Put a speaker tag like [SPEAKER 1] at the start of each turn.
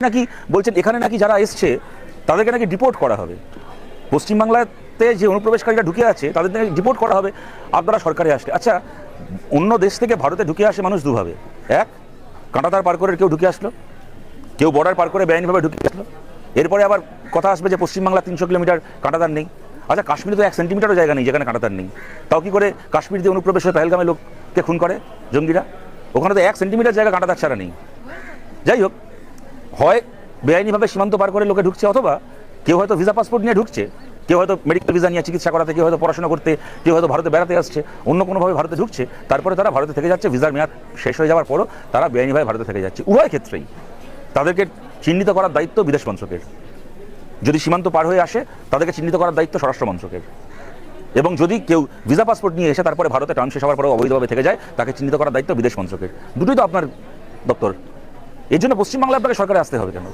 [SPEAKER 1] নাকি বলছেন এখানে নাকি যারা এসছে তাদেরকে নাকি ডিপোর্ট করা হবে। পশ্চিমবাংলাতে যে অনুপ্রবেশকারীরা ঢুকে আছে তাদের নাকি ডিপোর্ট করা হবে আপনারা সরকারে আসলে। আচ্ছা, অন্য দেশ থেকে ভারতে ঢুকে আসে মানুষ দুভাবে, এক কাঁটাতার পার করে কেউ ঢুকে আসলো, কেউ বর্ডার পার করে বেআইনিভাবে ঢুকে আসলো। এরপরে আবার কথা আসবে যে পশ্চিমবাংলা 300 কিলোমিটার কাঁটাতার নেই। আচ্ছা, কাশ্মীরে তো 1 সেন্টিমিটারও জায়গা নেই যেখানে কাঁটাতার নেই, তাও কি করে কাশ্মীর দিয়ে অনুপ্রবেশ হয়ে পেহেলগামে লোককে খুন করে জঙ্গিরা? ওখানে তো 1 সেন্টিমিটার জায়গা কাঁটাতার ছাড়া নেই। যাই হোক, হয় বেআইনিভাবে সীমান্ত পার করে লোকে ঢুকছে, অথবা কেউ হয়তো ভিসা পাসপোর্ট নিয়ে ঢুকছে, কেউ হয়তো মেডিকেল ভিসা নিয়ে চিকিৎসা করাতে, কেউ হয়তো পড়াশোনা করতে, কেউ হয়তো ভারতে বেড়াতে আসছে, অন্য কোনোভাবে ভারতে ঢুকছে, তারপরে তারা ভারতে থেকে যাচ্ছে, ভিসার মেয়াদ শেষ হয়ে যাওয়ার পরও তারা বেআইনিভাবে ভারতে থেকে যাচ্ছে। উভয় ক্ষেত্রেই তাদেরকে চিহ্নিত করার দায়িত্ব বিদেশ মন্ত্রকের। যদি সীমান্ত পার হয়ে আসে তাদেরকে চিহ্নিত করার দায়িত্ব স্বরাষ্ট্র মন্ত্রকের, এবং যদি কেউ ভিসা পাসপোর্ট নিয়ে এসে তারপরে ভারতে টার্ম শেষ হওয়ার পরেও অবৈধভাবে থেকে যায় তাকে চিহ্নিত করার দায়িত্ব বিদেশ মন্ত্রকের। দুটোই তো আপনার দপ্তর। এর জন্য পশ্চিমবাংলায় আপনাকে সরকারে আসতে হবে কেন?